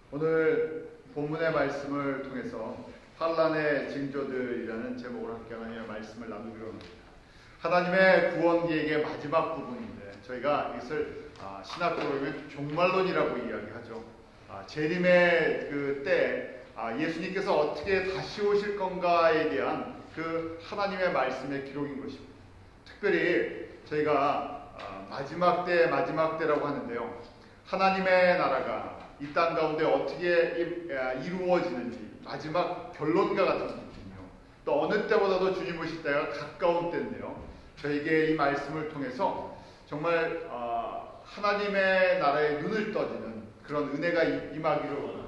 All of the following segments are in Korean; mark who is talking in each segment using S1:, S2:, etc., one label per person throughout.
S1: 오늘 본문의 말씀을 통해서 환난의 징조들이라는 제목으로 함께 하나님의 말씀을 나누기로 합니다. 하나님의 구원 계획의 마지막 부분인데 저희가 이것을 신학적으로 종말론이라고 이야기하죠. 재림의 그때 예수님께서 어떻게 다시 오실 건가에 대한 그 하나님의 말씀의 기록인 것입니다. 특별히 저희가 마지막 때라고 하는데요. 하나님의 나라가 이 땅 가운데 어떻게 이루어지는지 마지막 결론과 같은 부분이며 또 어느 때보다도 주님 오실 때가 가까운 때인데요. 저에게 이 말씀을 통해서 정말 하나님의 나라에 눈을 떠지는 그런 은혜가 임하기를 원합니다.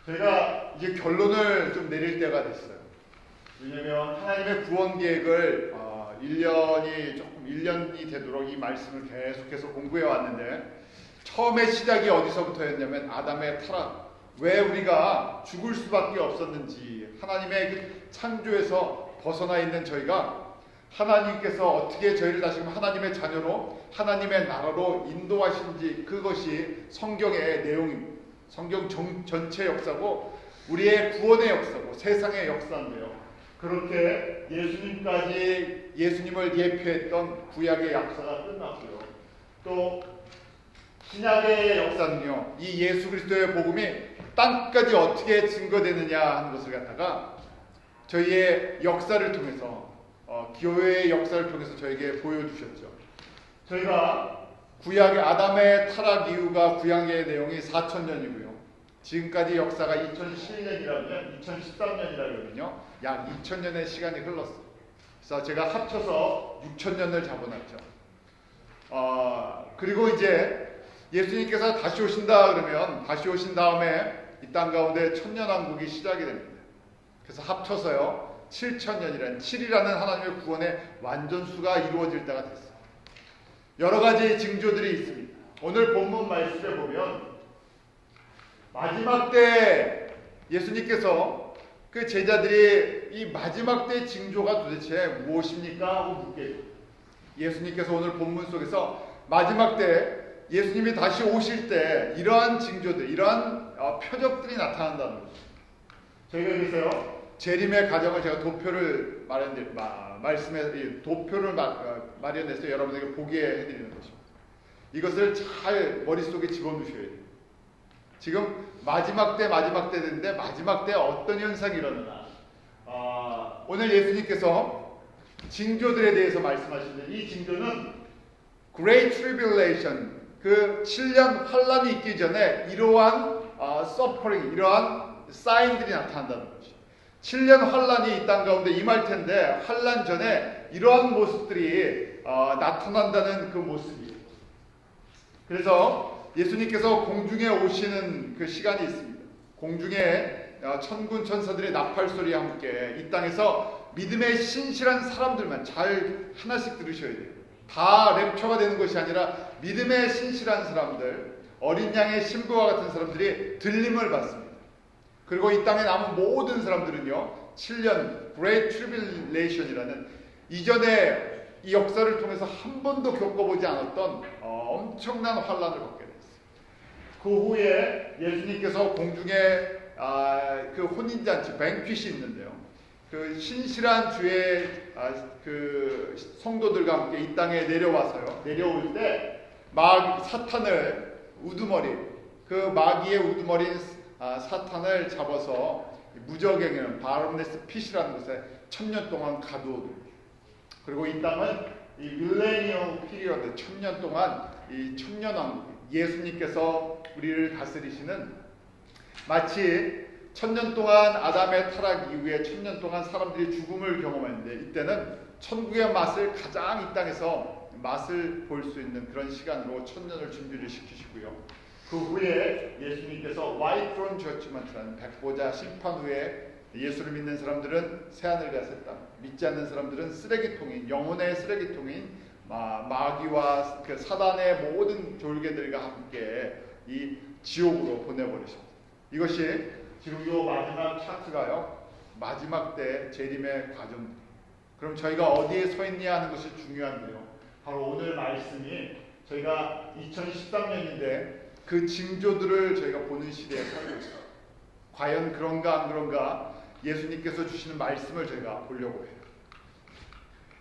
S1: 저희가 이제 결론을 좀 내릴 때가 됐어요. 왜냐하면 하나님의 구원 계획을 1년이 되도록 이 말씀을 계속해서 공부해 왔는데 처음에 시작이 어디서부터였냐면 아담의 타락, 왜 우리가 죽을 수밖에 없었는지, 하나님의 그 창조에서 벗어나 있는 저희가 하나님께서 어떻게 저희를 다시금 하나님의 자녀로 하나님의 나라로 인도하신지, 그것이 성경의 내용입니다. 성경 전체 역사고 우리의 구원의 역사고 세상의 역사인데요. 그렇게 예수님을 예표했던 구약의 역사가 끝났고요. 또 신약의 역사는요, 이 예수 그리스도의 복음이 땅까지 어떻게 증거되느냐 하는 것을 갖다가 저희의 역사를 통해서 교회의 역사를 통해서 저에게 보여주셨죠. 저희가 구약의 아담의 타락 이후가 구약의 내용이 4,000년이고요. 지금까지 역사가 2011년이라면 2013년이라면요. 약 2,000년의 시간이 흘렀어요. 그래서 제가 합쳐서 6,000년을 잡아놨죠. 그리고 이제 예수님께서 다시 오신다 그러면 다시 오신 다음에 이 땅 가운데 천년왕국이 시작이 됩니다. 그래서 합쳐서요 7,000년이라는 하나님의 구원의 완전수가 이루어질 때가 됐어요. 여러 가지 징조들이 있습니다. 오늘 본문 말씀에 보면 마지막 때 예수님께서 그 제자들이 이 마지막 때 징조가 도대체 무엇입니까? 하고 묻게 예수님께서 오늘 본문 속에서 마지막 때 예수님이 다시 오실 때 이러한 징조들, 이러한 표적들이 나타난다는 거죠. 저희가 그래서요 재림의 과정을 제가 도표를 마련해서 여러분에게 보게 해드리는 것입니다. 이것을 잘 머릿속에 집어넣으셔야 돼요. 지금 마지막 때인데 마지막 때 어떤 현상이 일어나나. 오늘 예수님께서 징조들에 대해서 말씀하시는데 이 징조는 Great Tribulation, 그 7년 환란이 있기 전에 이러한 suffering, 이러한 사인들이 나타난다는 거죠. 7년 환란이 이 땅 가운데 임할 텐데 환란 전에 이러한 모습들이 나타난다는 그 모습이에요. 그래서 예수님께서 공중에 오시는 그 시간이 있습니다. 공중에 천군 천사들의 나팔 소리와 함께 이 땅에서 믿음의 신실한 사람들만 잘 하나씩 들으셔야 돼요. 다 랩처가 되는 것이 아니라 믿음의 신실한 사람들, 어린 양의 신부와 같은 사람들이 들림을 받습니다. 그리고 이 땅에 남은 모든 사람들은요 7년 Great Tribulation이라는 이전에 이 역사를 통해서 한 번도 겪어보지 않았던 엄청난 환란을 겪게 됐어요. 그 후에 예수님께서 공중에 그 혼인잔치 뱅퀴시 있는데요, 그 신실한 주의 그 성도들과 함께 이 땅에 내려와서요, 내려올 때 사탄을 우두머리, 그 마귀의 우두머리인 사탄을 잡아서 무적행을 바로네스 핏이라는 곳에 1,000년 동안 가두어둡니다. 그리고 이 땅은 이 밀레니엄 피리어드 1,000년 동안 이 천년왕국, 예수님께서 우리를 다스리시는, 마치 1,000년 동안 아담의 타락 이후에 1,000년 동안 사람들이 죽음을 경험했는데 이때는 천국의 맛을 가장 이 땅에서 맛을 볼 수 있는 그런 시간으로 1,000년을 준비를 시키시고요. 그 후에 예수님께서 White Throne Judgment라는 백보자 심판 후에 예수를 믿는 사람들은 새하늘과 새 땅, 믿지 않는 사람들은 쓰레기통인, 영혼의 쓰레기통인 마귀와 그 사단의 모든 졸개들과 함께 이 지옥으로 보내버리십니다. 이것이 지금 이 마지막 차트가요, 마지막 때 재림의 과정. 그럼 저희가 어디에 서 있냐 하는 것이 중요한데요, 바로 오늘 말씀이 저희가 2013년인데 그 징조들을 저희가 보는 시대에 살고 있어요. 과연 그런가 안 그런가 예수님께서 주시는 말씀을 저희가 보려고 해요.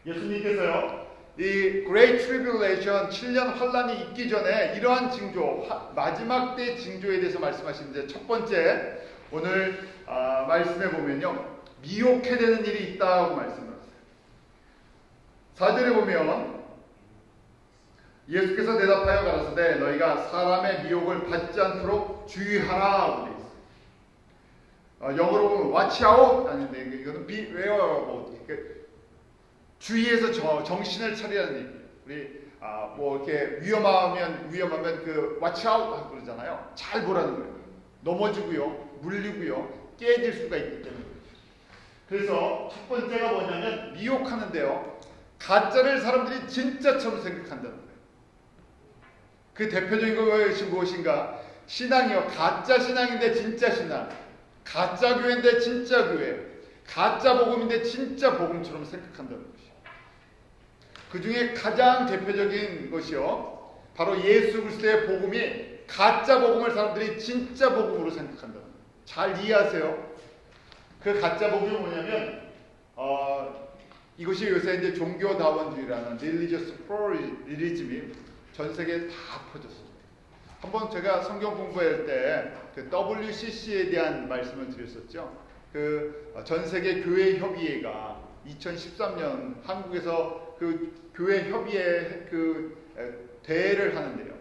S1: 예수님께서요, 이 Great Tribulation 7년 환란이 있기 전에 이러한 징조, 마지막 때 징조에 대해서 말씀하시는데, 첫 번째 오늘 말씀해 보면요, 미혹해 되는 일이 있다고 말씀을 하세요. 4절에 보면 예수께서 대답하여 가라사대 너희가 사람의 미혹을 받지 않도록 주의하라. 되어 있어요. 영어로 보면 watch out 아닌데 이거는 beware about, 주의해서 정신을 차리라는 얘기예요. 우리 뭐 이렇게 위험하면 그 watch out 하고 그러잖아요. 잘 보라는 거예요. 넘어지고요, 물리고요, 깨질 수가 있기 때문에. 그래서 첫 번째가 뭐냐면 미혹하는데요, 가짜를 사람들이 진짜처럼 생각한다는 거예요. 그 대표적인 것이 무엇인가? 신앙이요, 가짜 신앙인데 진짜 신앙, 가짜 교회인데 진짜 교회, 가짜 복음인데 진짜 복음처럼 생각한다는 것이요. 그 중에 가장 대표적인 것이요, 바로 예수 그리스도의 복음이 가짜 복음을 사람들이 진짜 복음으로 생각한다는 거예요. 잘 이해하세요. 그 가짜 복음이 뭐냐면 이것이 요새 이제 종교다원주의라는 religious pluralism이 전 세계에 다 퍼졌습니다. 한번 제가 성경 공부할 때 그 WCC에 대한 말씀을 드렸었죠. 그 전 세계 교회 협의회가 2013년 한국에서 그 교회 협의회 그 대회를 하는데요.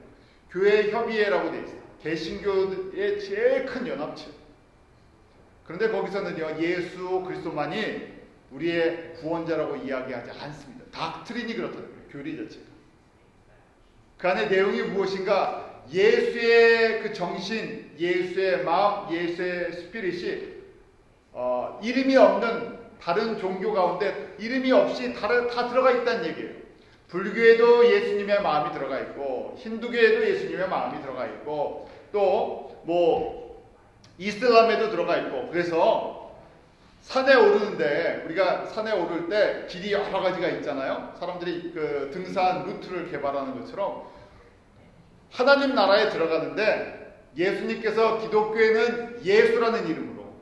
S1: 교회 협의회라고 되어 있어요. 개신교의 제일 큰 연합체. 그런데 거기서는요, 예수 그리스도만이 우리의 구원자라고 이야기하지 않습니다. 닥트린이 그렇다는 거예요. 교리 자체가. 그 안에 내용이 무엇인가? 예수의 그 정신, 예수의 마음, 예수의 스피릿이 이름이 없는 다른 종교 가운데 이름이 없이 다 들어가 있다는 얘기예요. 불교에도 예수님의 마음이 들어가 있고, 힌두교에도 예수님의 마음이 들어가 있고, 또 뭐 이슬람에도 들어가 있고. 그래서 산에 오르는데, 우리가 산에 오를 때 길이 여러 가지가 있잖아요. 사람들이 그 등산 루트를 개발하는 것처럼 하나님 나라에 들어가는데, 예수님께서 기독교에는 예수라는 이름으로,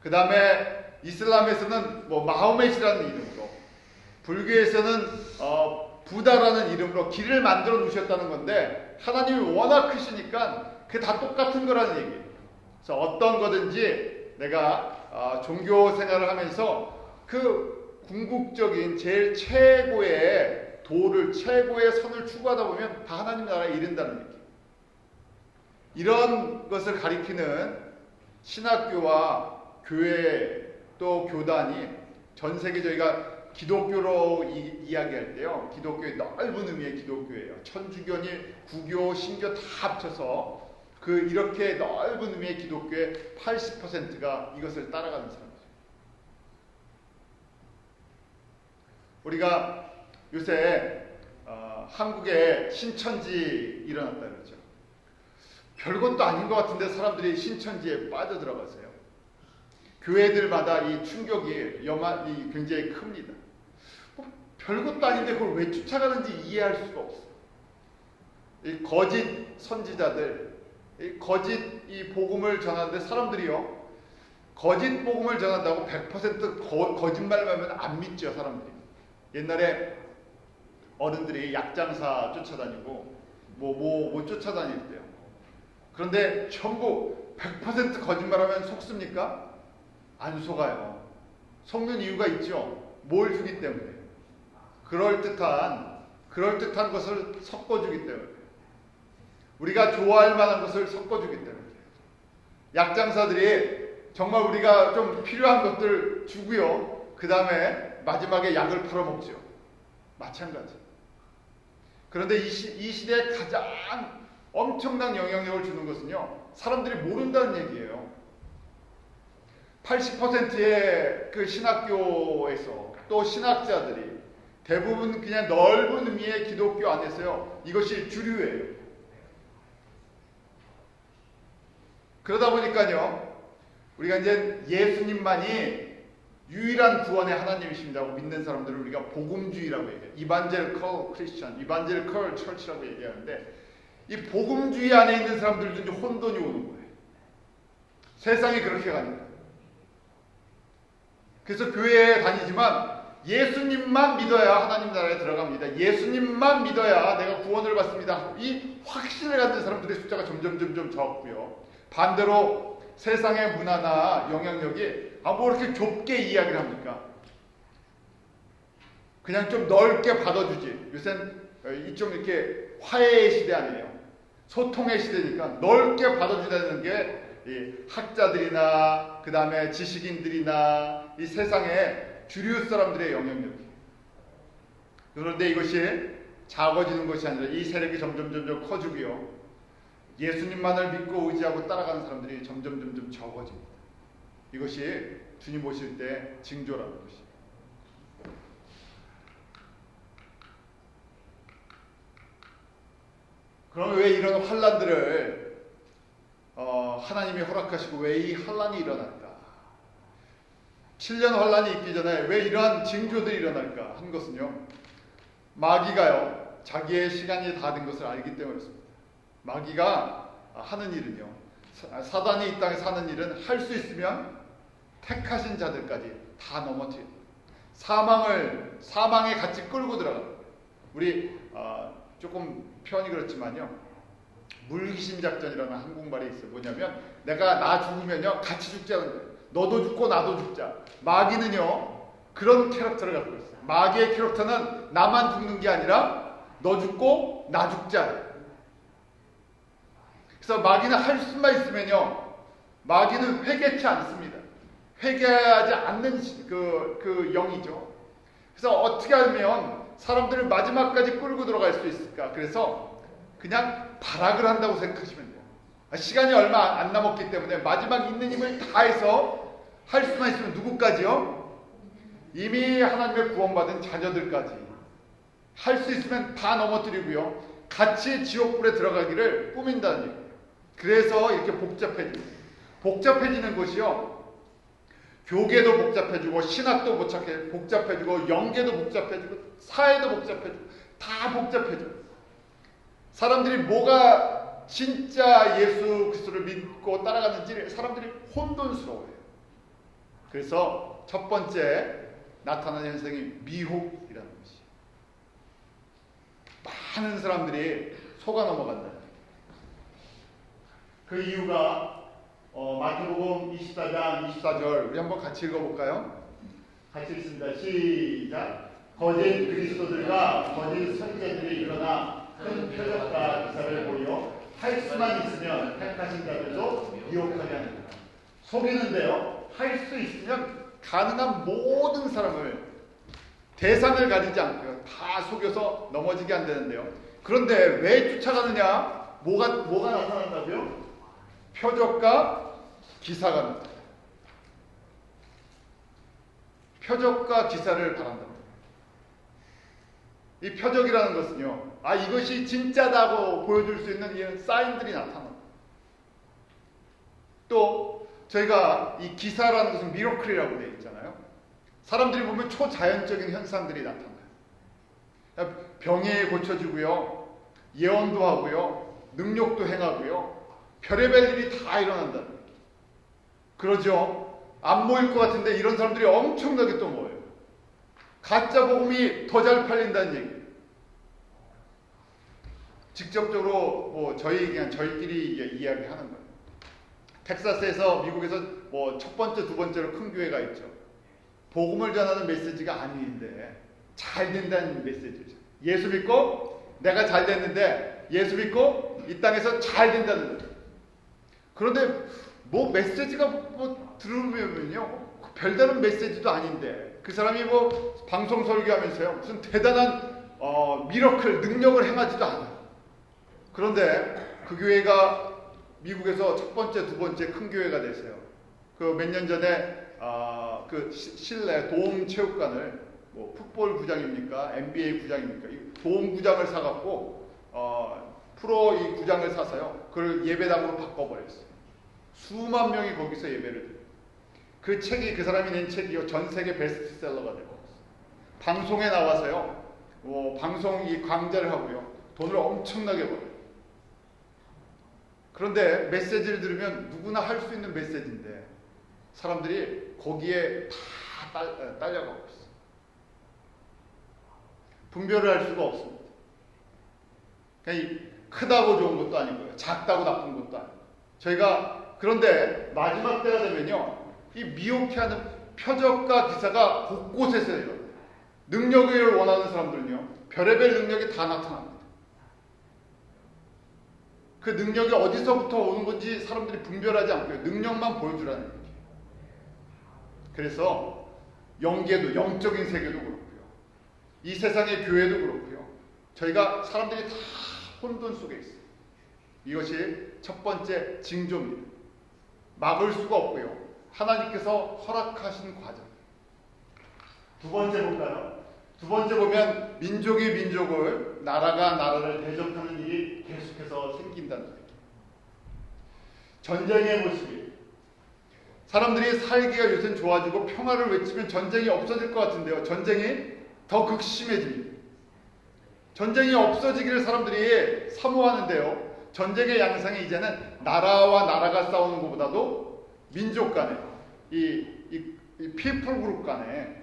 S1: 그 다음에 이슬람에서는 뭐 마호멧이라는 이름으로, 불교에서는 부다라는 이름으로 길을 만들어 놓으셨다는 건데, 하나님이 워낙 크시니까 그게 다 똑같은 거라는 얘기예요. 그래서 어떤 거든지 내가 종교 생활을 하면서 그 궁극적인 제일 최고의 도를, 최고의 선을 추구하다 보면 다 하나님 나라에 이른다는 얘기. 이런 것을 가리키는 신학교와 교회 또 교단이 전 세계, 저희가 기독교로 이야기할 때요, 기독교의 넓은 의미의 기독교예요. 천주교니 구교, 신교 다 합쳐서 이렇게 넓은 의미의 기독교의 80%가 이것을 따라가는 사람이죠. 우리가 요새 한국에 신천지 일어났다 그러죠. 별것도 아닌 것 같은데 사람들이 신천지에 빠져들어가세요. 교회들마다 이 충격이 굉장히 큽니다. 별것도 아닌데 그걸 왜 쫓아가는지 이해할 수가 없어요. 이 거짓 선지자들, 이 거짓 이 복음을 전하는데, 사람들이요, 거짓 복음을 전한다고 100% 거짓말만 하면 안 믿죠, 사람들이. 옛날에 어른들이 약장사 쫓아다니고 뭐 쫓아다닐 때요. 그런데 전부 100% 거짓말하면 속습니까? 안 속아요. 속는 이유가 있죠. 뭘 주기 때문에. 그럴듯한 것을 섞어주기 때문에. 우리가 좋아할 만한 것을 섞어주기 때문에. 약장사들이 정말 우리가 좀 필요한 것들 주고요, 그 다음에 마지막에 약을 팔아먹죠. 마찬가지. 그런데 이 시대에 가장 엄청난 영향력을 주는 것은요, 사람들이 모른다는 얘기예요. 80%의 그 신학교에서 또 신학자들이 대부분 그냥 넓은 의미의 기독교 안에서요, 이것이 주류예요. 그러다 보니까요, 우리가 이제 예수님만이 유일한 구원의 하나님이십니다고 믿는 사람들을 우리가 복음주의라고 얘기해요. 이반젤컬 크리스천, 이반젤컬 철치라고 얘기하는데, 이 복음주의 안에 있는 사람들도 이제 혼돈이 오는 거예요. 세상이 그렇게 가니까. 그래서 교회에 다니지만 예수님만 믿어야 하나님 나라에 들어갑니다. 예수님만 믿어야 내가 구원을 받습니다. 이 확신을 갖는 사람들의 숫자가 점점 적고요. 반대로 세상의 문화나 영향력이 뭐 이렇게 좁게 이야기를 합니까? 그냥 좀 넓게 받아주지. 요새는 이쪽 이렇게 화해의 시대 아니에요. 소통의 시대니까 넓게 받아주다는 게 이 학자들이나 그 다음에 지식인들이나 이 세상의 주류 사람들의 영향력이에요. 그런데 이것이 작아지는 것이 아니라 이 세력이 점점 커지고요. 예수님만을 믿고 의지하고 따라가는 사람들이 점점 적어집니다. 이것이 주님 오실 때 징조라는 것이에요. 그럼 왜 이런 환란들을 하나님이 허락하시고 왜 이 환란이 일어날까? 7년 환란이 있기 전에 왜 이러한 징조들이 일어날까 한 것은요. 마귀가요. 자기의 시간이 다 된 것을 알기 때문에 그렇습니다. 마귀가 하는 일은요. 사단이 이 땅에 사는 일은 할 수 있으면 택하신 자들까지 다 넘어뜨려 사망에 같이 끌고 들어가요. 우리 조금 표현이 그렇지만요. 물귀신 작전이라는 한국말이 있어요. 뭐냐면 내가 나 죽으면요 같이 죽자는 거예요. 너도 죽고 나도 죽자. 마귀는요 그런 캐릭터를 갖고 있어요. 마귀의 캐릭터는 나만 죽는 게 아니라 너 죽고 나 죽자. 그래서 마귀는 할 수만 있으면요 마귀는 회개치 않습니다. 회개하지 않는 그 영이죠. 그래서 어떻게 하면 사람들을 마지막까지 끌고 들어갈 수 있을까? 그래서 그냥 발악을 한다고 생각하시면 돼요. 시간이 얼마 안 남았기 때문에 마지막 있는 힘을 다해서 할 수만 있으면 누구까지요? 이미 하나님의 구원받은 자녀들까지 할 수 있으면 다 넘어뜨리고요. 같이 지옥불에 들어가기를 꾸민다는 얘기예요. 그래서 이렇게 복잡해지는 것이요. 교계도 복잡해지고 신학도 복잡해지고 영계도 복잡해지고 사회도 복잡해지고 다 복잡해져요. 사람들이 뭐가 진짜 예수 그리스도를 믿고 따라가는지 사람들이 혼돈스러워요. 그래서 첫 번째 나타나는 현상이 미혹이라는 것이에요. 많은 사람들이 속아 넘어간다. 그 이유가 마태복음 24장 24절 우리 한번 같이 읽어볼까요? 같이 읽습니다. 시작. 거짓 그리스도들과 거짓 선지자들이 일어나 큰 표적과 기사를 보여 할 수만 있으면 택하신 자들도 미혹하게 합니다. 속이는데요. 할 수 있으면 가능한 모든 사람을 대상을 가리지 않고요. 다 속여서 넘어지게 한다는데요. 그런데 왜 쫓아가느냐? 뭐가 나타난다고요? 표적과 기사가 나타납니다. 표적과 기사를 바란다. 이 표적이라는 것은요. 이것이 진짜다고 보여줄 수 있는 이런 사인들이 나타납니다. 또 저희가 이 기사라는 것은 미러클이라고 되어 있잖아요. 사람들이 보면 초자연적인 현상들이 나타나요. 병이 고쳐지고요. 예언도 하고요. 능력도 행하고요. 별의별 일이 다 일어난다. 그러죠. 안 모일 것 같은데 이런 사람들이 엄청나게 또 모여요. 가짜 복음이 더 잘 팔린다는 얘기예요. 직접적으로 저희끼리 이야기하는 거예요. 텍사스에서 미국에서 첫 번째, 두 번째로 큰 교회가 있죠. 복음을 전하는 메시지가 아닌데 잘 된다는 메시지죠. 예수 믿고 내가 잘 됐는데 예수 믿고 이 땅에서 잘 된다는 거예요. 그런데 메시지가 들으면요 별다른 메시지도 아닌데 그 사람이 방송 설교하면서요 무슨 대단한 미러클 능력을 행하지도 않아요. 그런데 그 교회가 미국에서 첫 번째, 두 번째 큰 교회가 됐어요. 그 몇 년 전에 그 실내 도움 체육관을 풋볼 구장입니까? NBA 구장입니까? 도움 구장을 사갖고 프로 이 구장을 사서요. 그걸 예배당으로 바꿔버렸어요. 수만 명이 거기서 예배를 드려요. 그 책이 그 사람이 낸 책이요 전 세계 베스트셀러가 되고 방송에 나와서요. 방송 이 강좌를 하고요. 돈을 엄청나게 벌어요. 그런데 메시지를 들으면 누구나 할 수 있는 메시지인데 사람들이 거기에 다 딸려가고 있어요. 분별을 할 수가 없습니다. 그러니까 크다고 좋은 것도 아니고요. 작다고 나쁜 것도 아니고. 저희가 그런데 마지막 때가 되면요. 이 미혹해하는 표적과 기사가 곳곳에서 일어나요. 능력을 원하는 사람들은요. 별의별 능력이 다 나타납니다. 그 능력이 어디서부터 오는 건지 사람들이 분별하지 않고요. 능력만 보여주라는 얘기예요. 그래서 영계도, 영적인 세계도 그렇고요. 이 세상의 교회도 그렇고요. 저희가 사람들이 다 혼돈 속에 있어요. 이것이 첫 번째 징조입니다. 막을 수가 없고요. 하나님께서 허락하신 과정. 두 번째 볼까요? 두 번째 보면 민족이 민족을, 나라가 나라를 대적하는 일이 계속해서 생긴다는 얘기예요. 전쟁의 모습이. 사람들이 살기가 요새는 좋아지고 평화를 외치면 전쟁이 없어질 것 같은데요. 전쟁이 더 극심해집니다. 전쟁이 없어지기를 사람들이 사모하는데요. 전쟁의 양상이 이제는 나라와 나라가 싸우는 것보다도 민족 간에, 이 피플 그룹 간에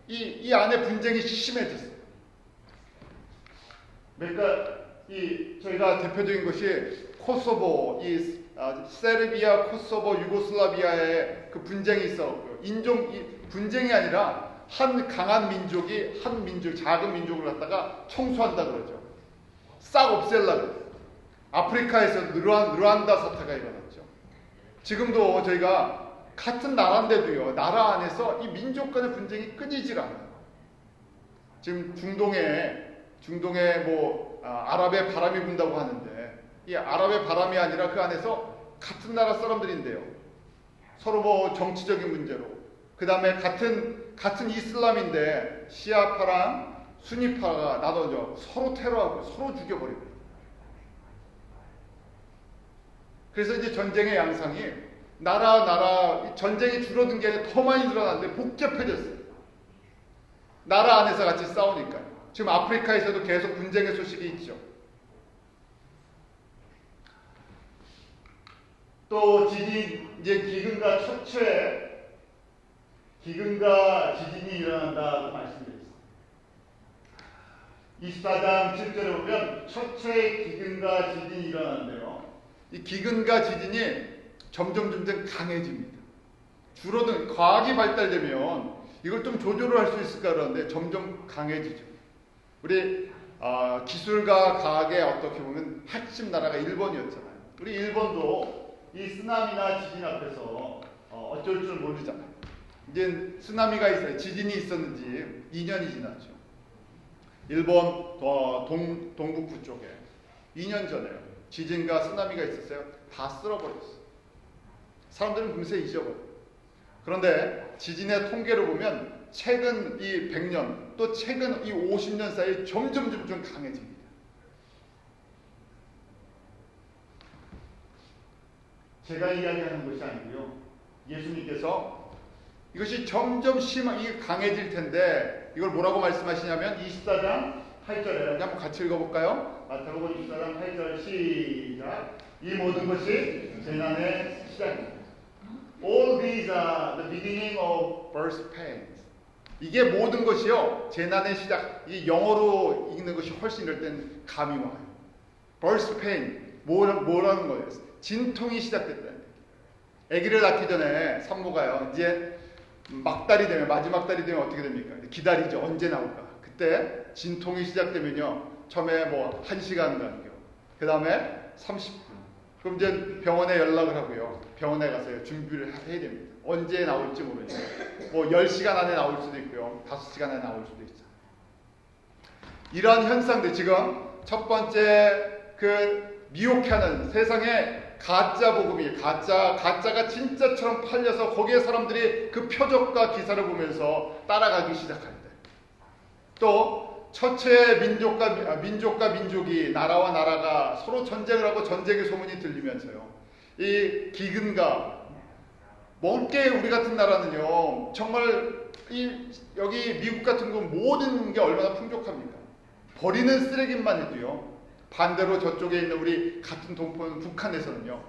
S1: 이 안에 분쟁이 심해졌어요. 그러니까 저희가 대표적인 것이 코소보, 세르비아, 코소보, 유고슬라비아의 그 분쟁이 있었고요. 분쟁이 아니라 한 강한 민족이 한 민족, 작은 민족을 갖다가 청소한다 그러죠. 싹 없앨라 그래요. 아프리카에서 르완다 사태가 일어났죠. 지금도 저희가 같은 나라인데도요, 나라 안에서 이 민족 간의 분쟁이 끊이질 않아요. 지금 중동에 아랍의 바람이 분다고 하는데, 이 아랍의 바람이 아니라 그 안에서 같은 나라 사람들인데요. 서로 정치적인 문제로, 그 다음에 같은 이슬람인데 시아파랑 수니파가 나눠져 서로 테러하고 서로 죽여버리고. 그래서 이제 전쟁의 양상이 나라 전쟁이 줄어든 게 아니라 더 많이 늘어났는데 복잡해졌어요. 나라 안에서 같이 싸우니까. 지금 아프리카에서도 계속 분쟁의 소식이 있죠. 또 이제 기근과 지진이 일어난다고 말씀드렸습니다. 24장 7절에 보면 첫째 기근과 지진이 일어나는데요. 이 기근과 지진이 점점 강해집니다. 과학이 발달되면 이걸 좀 조절을 할 수 있을까 그러는데 점점 강해지죠. 우리 기술과 과학의 어떻게 보면 핵심 나라가 일본이었잖아요. 우리 일본도 이 쓰나미나 지진 앞에서 어쩔 줄 모르잖아요. 이제 쓰나미가 있어요. 지진이 있었는지 2년이 지났죠. 일본 동북부 쪽에 2년 전에요. 지진과 쓰나미가 있었어요. 다 쓸어버렸어요. 사람들은 금세 잊어버려요. 그런데 지진의 통계를 보면 최근 이 100년 또 최근 이 50년 사이에 점점 강해집니다. 제가 이야기하는 것이 아니고요. 예수님께서 이것이 점점 이게 강해질 텐데 이걸 뭐라고 말씀하시냐면 24장 8절에 한번 같이 읽어볼까요? 마태복음 24장 8절 시작. 이 모든 것이 재난의 시작입니다. All these are the beginning of birth pains. 이게 모든 것이요 재난의 시작. 이 영어로 읽는 것이 훨씬 이럴 땐 감이 와요. birth pain 뭐라는 거예요? 진통이 시작됐다는 얘기예요. 아기를 낳기 전에 산모가요 이제 막달이 되면 마지막 달이 되면 어떻게 됩니까? 기다리죠. 언제 나올까? 그때 진통이 시작되면요 처음에 1시간 간격, 그 다음에 30분. 그럼 이제 병원에 연락을 하고요. 병원에 가서 준비를 해야 됩니다. 언제 나올지 모르니까. 10시간 안에 나올 수도 있고요. 5시간 안에 나올 수도 있죠. 이러한 현상들, 지금 첫 번째 미혹하는 세상에 가짜 복음이, 가짜가 진짜처럼 팔려서 거기에 사람들이 그 표적과 기사를 보면서 따라가기 시작할 때. 또 첫째 민족과 민족이, 나라와 나라가 서로 전쟁을 하고 전쟁의 소문이 들리면서요. 이 기근과 먼게 우리 같은 나라는요. 정말 여기 미국 같은 건 모든 게 얼마나 풍족합니까? 버리는 쓰레기만 해도요. 반대로 저쪽에 있는 우리 같은 동포는 북한에서는요,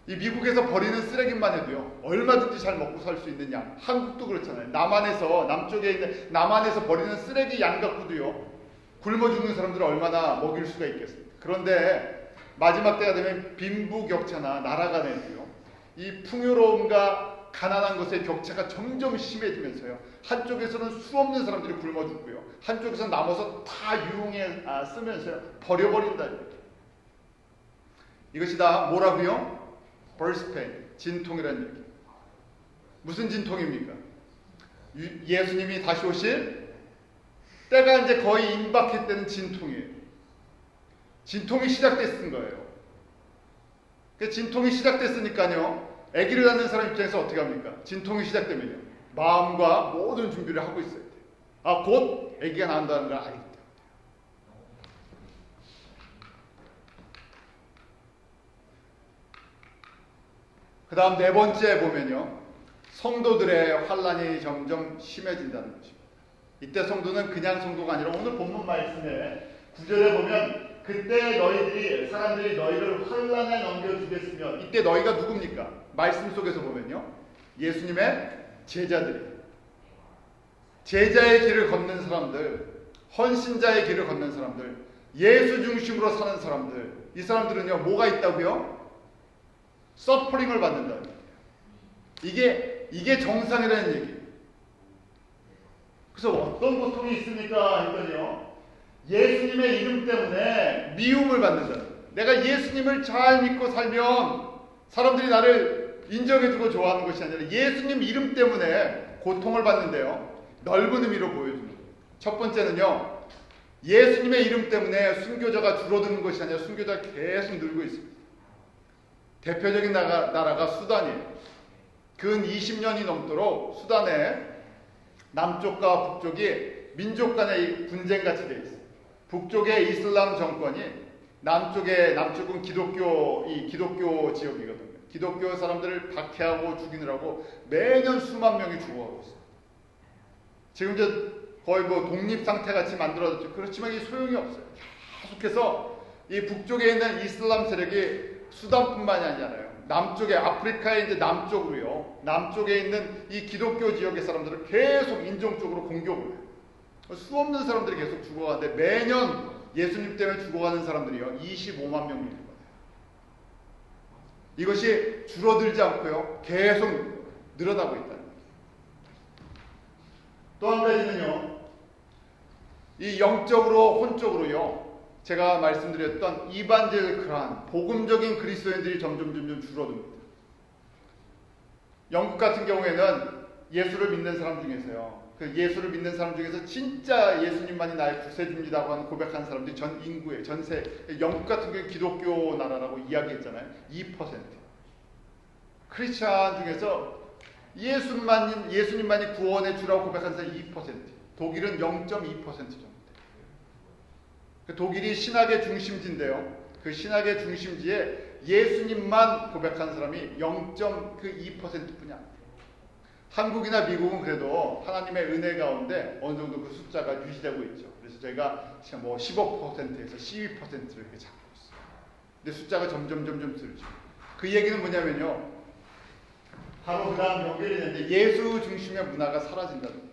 S1: 이 미국에서 버리는 쓰레기만 해도요 얼마든지 잘 먹고 살 수 있는 양. 한국도 그렇잖아요. 남쪽에 있는 남한에서 버리는 쓰레기 양 갖고도요 굶어 죽는 사람들을 얼마나 먹일 수가 있겠습니까? 그런데 마지막 때가 되면 빈부격차나 나라 간에도요 이 풍요로움과 가난한 것의 격차가 점점 심해지면서요 한쪽에서는 수없는 사람들이 굶어 죽고요 한쪽에서는 남아서 다 유흥에 쓰면서요 버려버린다. 이것이 다 뭐라고요? birth pain, 진통이라는 얘기. 무슨 진통입니까? 예수님이 다시 오실 때가 이제 거의 임박했다는 진통이에요. 진통이 시작됐은 거예요. 그 진통이 시작됐으니까요 아기를 낳는 사람 입장에서 어떻게 합니까? 진통이 시작되면요 마음과 모든 준비를 하고 있어야 돼요. 곧 아기가 나온다는 걸 알기 때문에. 그 다음 네 번째 보면요 성도들의 환난이 점점 심해진다는 것입니다. 이때 성도는 그냥 성도가 아니라 오늘 본문 말씀에 9절에 보면 그때 사람들이 너희를 환난에 넘겨주겠으며, 이때 너희가 누굽니까? 말씀 속에서 보면요 예수님의 제자들이, 제자의 길을 걷는 사람들, 헌신자의 길을 걷는 사람들, 예수 중심으로 사는 사람들, 이 사람들은요 뭐가 있다고요? 서퍼링을 받는다는 얘기예요. 이게 정상이라는 얘기예요. 그래서 어떤 고통이 있습니까? 했더니요 예수님의 이름 때문에 미움을 받는다. 내가 예수님을 잘 믿고 살면 사람들이 나를 인정해주고 좋아하는 것이 아니라 예수님 이름 때문에 고통을 받는데요 넓은 의미로 보여줍니다. 첫 번째는요 예수님의 이름 때문에 순교자가 줄어드는 것이 아니라 순교자가 계속 늘고 있습니다. 대표적인 나라가 수단이에요. 근 20년이 넘도록 수단의 남쪽과 북쪽이 민족 간의 분쟁같이 되어 있어요. 북쪽의 이슬람 정권이 남쪽은 기독교 지역이거든요. 기독교 사람들을 박해하고 죽이느라고 매년 수만 명이 죽어가고 있어요. 지금 이제 거의 독립 상태 같이 만들어졌죠. 그렇지만 이 소용이 없어요. 계속해서 이 북쪽에 있는 이슬람 세력이 수단뿐만이 아니잖아요. 남쪽에 아프리카의 이제 남쪽으로요. 남쪽에 있는 이 기독교 지역의 사람들을 계속 인종적으로 공격을 해요. 수없는 사람들이 계속 죽어가는데 매년 예수님 때문에 죽어가는 사람들이요 25만 명이 있는 거예요. 이것이 줄어들지 않고요 계속 늘어나고 있다는 거예요. 또 한 가지는요 이 영적으로 혼적으로요 제가 말씀드렸던 이반젤크란 복음적인 그리스도인들이 점점 줄어듭니다. 영국 같은 경우에는 예수를 믿는 사람 중에서요 그 예수를 믿는 사람 중에서 진짜 예수님만이 나의 구세주입니다고 하는 고백한 사람들이 전 인구의 전세, 영국 같은 경우 기독교 나라라고 이야기했잖아요. 2%. 크리스찬 중에서 예수님만이 구원해 주라고 고백한 사람이 2%. 독일은 0.2% 정도. 독일이 신학의 중심지인데요. 그 신학의 중심지에 예수님만 고백한 사람이 0.2%뿐이 아니에요. 한국이나 미국은 그래도 하나님의 은혜 가운데 어느 정도 그 숫자가 유지되고 있죠. 그래서 저희가 지금 15%에서 12%를 이렇게 잡고 있어요. 근데 숫자가 점점 줄죠. 그 얘기는 뭐냐면요. 바로 그 다음 연결이 되는데 예수 중심의 문화가 사라진다는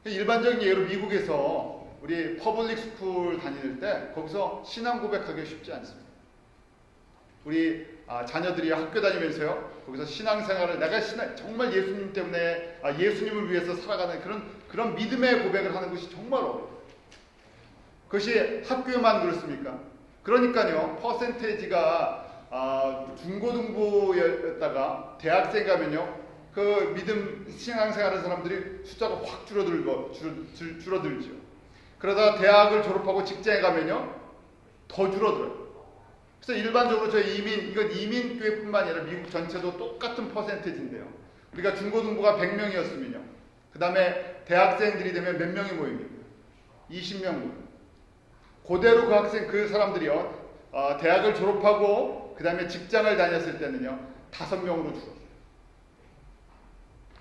S1: 거예요. 일반적인 예로 미국에서 우리 퍼블릭 스쿨 다닐 때 거기서 신앙 고백하기 쉽지 않습니다. 우리 자녀들이 학교 다니면서요 거기서 신앙생활을 내가 정말 예수님 때문에 예수님을 위해서 살아가는 그런 믿음의 고백을 하는 것이 정말 어려워요. 그것이 학교에만 그렇습니까? 그러니까요 퍼센테이지가 중고등부였다가 대학생 가면요 그 믿음 신앙생활하는 사람들이 숫자가 확 줄어들죠. 그러다가 대학을 졸업하고 직장에 가면요 더 줄어들어요. 그래서 일반적으로 이건 이민교회뿐만 아니라 미국 전체도 똑같은 퍼센테이지인데요. 우리가 중고등부가 100명이었으면요. 그 다음에 대학생들이 되면 몇 명이 모입니까? 20명 모여요. 그대로 그 사람들이요. 대학을 졸업하고 그 다음에 직장을 다녔을 때는요. 5명으로 줄어요.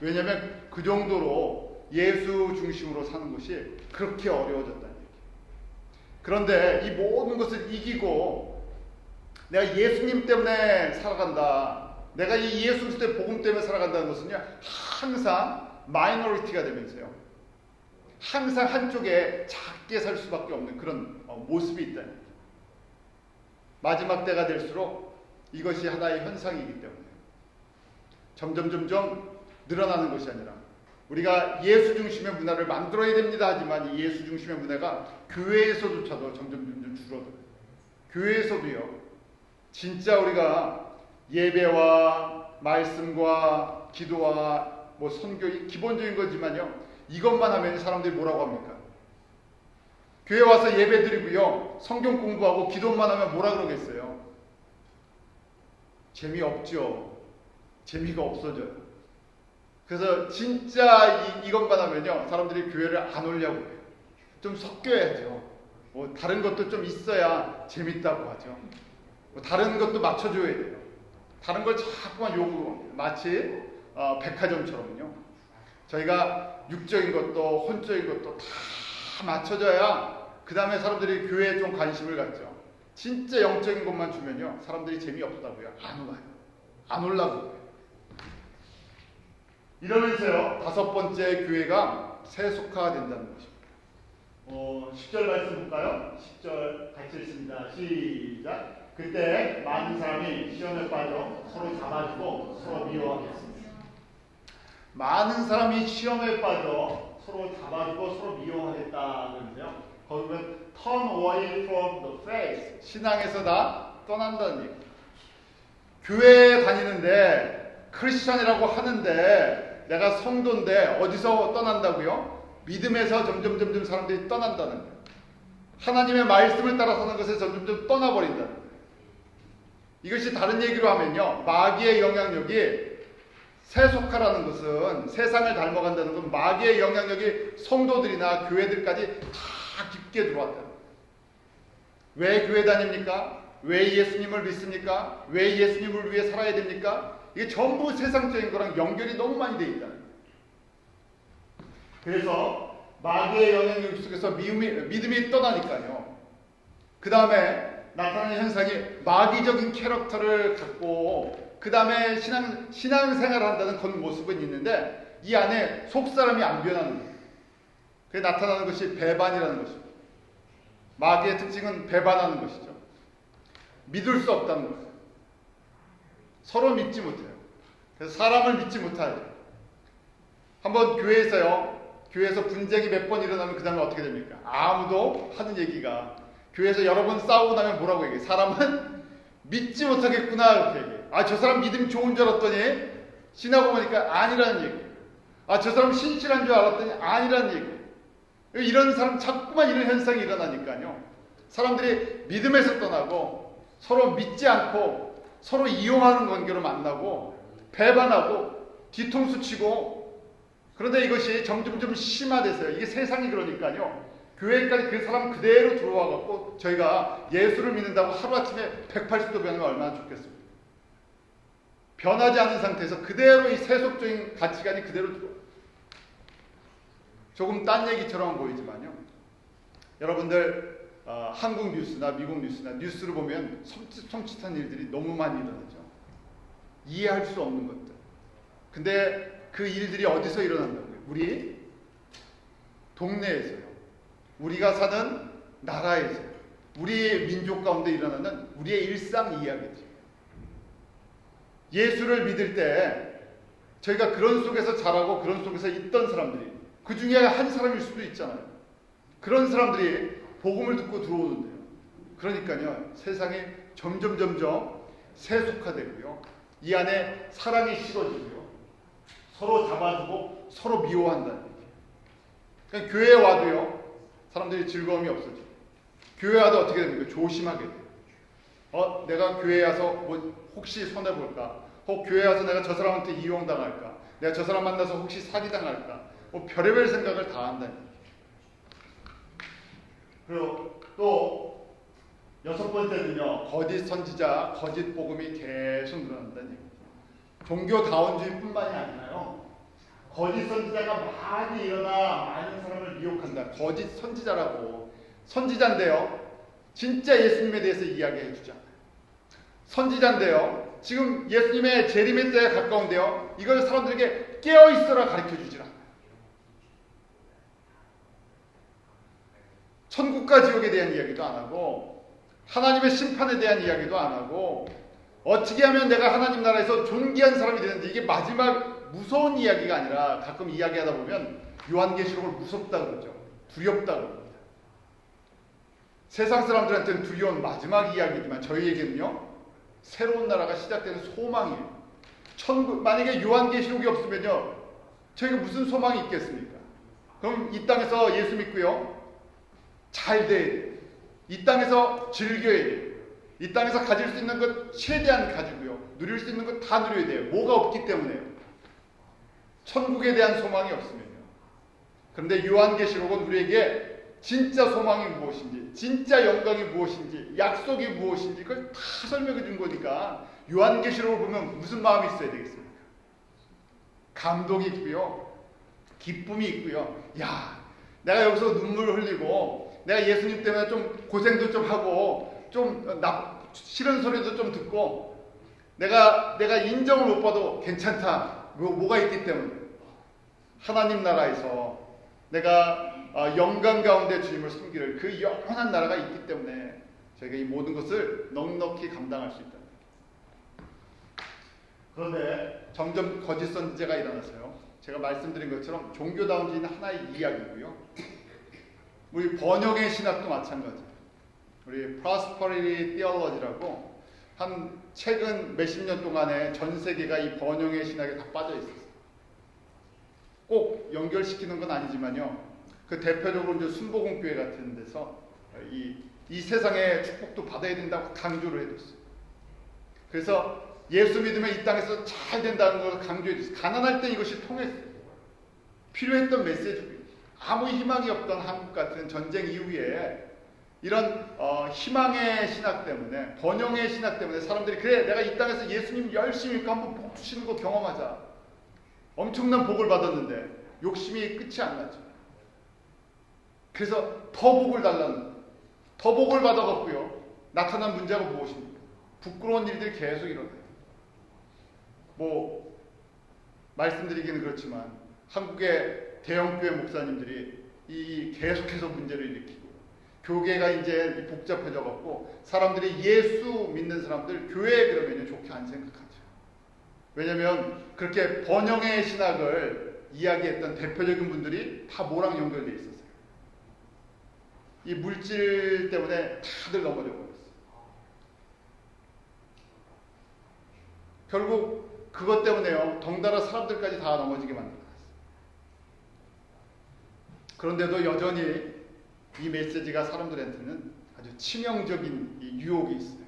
S1: 왜냐하면 그 정도로 예수 중심으로 사는 것이 그렇게 어려워졌다는 얘기예요. 그런데 이 모든 것을 이기고 내가 예수님 때문에 살아간다, 내가 이 예수 그리스도의 복음 때문에 살아간다는 것은요, 항상 마이너리티가 되면서요, 항상 한쪽에 작게 살 수밖에 없는 그런 모습이 있다. 마지막 때가 될수록 이것이 하나의 현상이기 때문에 점점 늘어나는 것이 아니라, 우리가 예수 중심의 문화를 만들어야 됩니다 하지만 이 예수 중심의 문화가 교회에서조차도 점점 줄어들어요. 교회에서도요, 진짜 우리가 예배와 말씀과 기도와 선교, 기본적인 거지만요, 이것만 하면 사람들이 뭐라고 합니까? 교회 와서 예배 드리고요, 성경 공부하고 기도만 하면 뭐라 그러겠어요? 재미없죠. 재미가 없어져요. 그래서 진짜 이것만 하면요, 사람들이 교회를 안 오려고 해요. 좀 섞여야죠. 다른 것도 좀 있어야 재밌다고 하죠. 다른 것도 맞춰줘야 돼요. 다른 걸 자꾸만 요구합니다. 마치 백화점처럼요, 저희가 육적인 것도 혼적인 것도 다 맞춰져야 그 다음에 사람들이 교회에 좀 관심을 갖죠. 진짜 영적인 것만 주면요, 사람들이 재미없다고요, 안 와요. 안 올라고 해요. 이러면서요, 다섯 번째 교회가 세속화가 된다는 것입니다. 10절 말씀 볼까요? 10절 같이 읽습니다. 시작. 그때 많은 사람이 시험에 빠져 서로 잡아주고 서로 미워하겠습니다. 많은 사람이 시험에 빠져 서로 잡아주고 서로 미워하겠다 그러는데요, 거기 보면 turn away from the faith, 신앙에서 다 떠난다는 얘기. 교회에 다니는데 크리스천이라고 하는데 내가 성도인데 어디서 떠난다고요? 믿음에서 점점 사람들이 떠난다는 거예요. 하나님의 말씀을 따라 사는 것에 점점 떠나버린다는 거예요. 이것이 다른 얘기로 하면요, 마귀의 영향력이, 세속화라는 것은 세상을 닮아간다는 건 마귀의 영향력이 성도들이나 교회들까지 다 깊게 들어왔다. 왜 교회 다닙니까? 왜 예수님을 믿습니까? 왜 예수님을 위해 살아야 됩니까? 이게 전부 세상적인 거랑 연결이 너무 많이 돼 있다. 그래서 마귀의 영향력 속에서 믿음이 떠나니까요, 그 다음에 나타나는 현상이 마귀적인 캐릭터를 갖고 그 다음에 신앙생활을 한다는 그런 모습은 있는데 이 안에 속사람이 안 변하는 거예요. 그게 나타나는 것이 배반이라는 것입니다. 마귀의 특징은 배반하는 것이죠. 믿을 수 없다는 거예요. 서로 믿지 못해요. 그래서 사람을 믿지 못하죠. 한번 교회에서 분쟁이 몇 번 일어나면 그 다음에 어떻게 됩니까? 아무도 하는 얘기가, 교회에서 여러 번 싸우고 나면 뭐라고 얘기해요? 사람은 믿지 못하겠구나 이렇게 얘기해요. 저 사람 믿음이 좋은 줄 알았더니 지나고 보니까 아니라는 얘기예요. 저 사람 신실한 줄 알았더니 아니라는 얘기예요. 이런 사람, 자꾸만 이런 현상이 일어나니까요, 사람들이 믿음에서 떠나고 서로 믿지 않고 서로 이용하는 관계로 만나고 배반하고 뒤통수 치고, 그런데 이것이 점점 심화돼서요, 이게 세상이 그러니까요, 교회까지 그 사람 그대로 들어와 갖고 저희가 예수를 믿는다고 하루아침에 180도 변하면 얼마나 좋겠습니까? 변하지 않은 상태에서 그대로 이 세속적인 가치관이 그대로 들어와요. 조금 딴 얘기처럼 보이지만요, 여러분들 한국 뉴스나 미국 뉴스나 뉴스를 보면 섬찟한 일들이 너무 많이 일어나죠. 이해할 수 없는 것들. 근데 그 일들이 어디서 일어난다고요? 우리 동네에서요. 우리가 사는 나라에서, 우리의 민족 가운데 일어나는 우리의 일상 이야기죠. 예수를 믿을 때 저희가 그런 속에서 자라고 그런 속에서 있던 사람들이, 그 중에 한 사람일 수도 있잖아요. 그런 사람들이 복음을 듣고 들어오는데요, 그러니까요, 세상이 점점 세속화되고요, 이 안에 사랑이 식어지고요, 서로 잡아주고 서로 미워한다는 얘기예요. 그러니까 교회에 와도요, 사람들이 즐거움이 없어져. 교회 와도 어떻게 됩니까? 조심하게 돼요. 내가 교회에 와서 혹시 손해볼까? 혹 교회에 와서 내가 저 사람한테 이용당할까? 내가 저 사람 만나서 혹시 사기당할까? 별의별 생각을 다 한다는 얘기예요. 그리고 또 여섯 번째는요, 거짓 선지자, 거짓 복음이 계속 늘어난다는 얘기예요. 종교다원주의뿐만이 아니라요, 거짓 선지자가 많이 일어나 많은 사람을 미혹한다. 거짓 선지자라고 선지자인데요. 진짜 예수님에 대해서 이야기해 주지 않아요. 선지자인데요. 지금 예수님의 재림의 때에 가까운데요. 이걸 사람들에게 깨어 있어라 가르쳐 주질 않아요. 천국과 지옥에 대한 이야기도 안 하고 하나님의 심판에 대한 이야기도 안 하고 어떻게 하면 내가 하나님 나라에서 존귀한 사람이 되는지 이게 마지막 무서운 이야기가 아니라 가끔 이야기하다 보면 요한계시록을 무섭다 그러죠. 두렵다 그럽니다. 세상 사람들한테는 두려운 마지막 이야기지만 저희에게는요. 새로운 나라가 시작되는 소망이에요. 천국, 만약에 요한계시록이 없으면요. 저희가 무슨 소망이 있겠습니까? 그럼 이 땅에서 예수 믿고요. 잘 돼야 돼요. 이 땅에서 즐겨야 돼요. 이 땅에서 가질 수 있는 것 최대한 가지고요. 누릴 수 있는 것 다 누려야 돼요. 뭐가 없기 때문에요. 천국에 대한 소망이 없으면요. 그런데 요한계시록은 우리에게 진짜 소망이 무엇인지, 진짜 영광이 무엇인지, 약속이 무엇인지 그걸 다 설명해 준 거니까 요한계시록을 보면 무슨 마음이 있어야 되겠습니까? 감동이 있고요. 기쁨이 있고요. 야, 내가 여기서 눈물 흘리고 내가 예수님 때문에 좀 고생도 좀 하고 좀 싫은 소리도 좀 듣고 내가 인정을 못 받아도 괜찮다. 뭐가 있기 때문에 하나님 나라에서 내가 영광 가운데 주님을 섬기를 그 영원한 나라가 있기 때문에 저희가 이 모든 것을 넉넉히 감당할 수 있다. 그런데 점점 거짓 선지자가 일어나서요. 제가 말씀드린 것처럼 종교다운지는 하나의 이야기고요. 우리 번영의 신학도 마찬가지예요. 우리 Prosperity Theology라고 한 최근 몇십 년 동안에 전 세계가 이 번영의 신학에 다 빠져 있었어요. 꼭 연결시키는 건 아니지만요. 그 대표적으로 이제 순복음교회 같은 데서 이 세상의 축복도 받아야 된다고 강조를 해줬어요. 그래서 예수 믿으면 이 땅에서 잘 된다는 걸 강조해 줬어요. 가난할 때 이것이 통했어요. 필요했던 메시지. 아무 희망이 없던 한국 같은 전쟁 이후에 이런 희망의 신학 때문에 번영의 신학 때문에 사람들이 그래 내가 이 땅에서 예수님 열심히 믿고 한번 복 주시는 거 경험하자. 엄청난 복을 받았는데 욕심이 끝이 안 나죠. 그래서 더 복을 달라는 더 복을 받아갖고요. 나타난 문제가 무엇입니까? 부끄러운 일들이 계속 일어나요. 뭐 말씀드리기는 그렇지만 한국의 대형교회 목사님들이 이 계속해서 문제를 일으키고 교계가 이제 복잡해져 갖고 사람들이 예수 믿는 사람들 교회에 그러면 좋게 안 생각하죠. 왜냐하면 그렇게 번영의 신학을 이야기했던 대표적인 분들이 다 뭐랑 연결되어 있었어요. 이 물질 때문에 다들 넘어져 버렸어요. 결국 그것 때문에요. 덩달아 사람들까지 다 넘어지게 만들어놨어요. 그런데도 여전히 이 메시지가 사람들한테는 아주 치명적인 이 유혹이 있어요.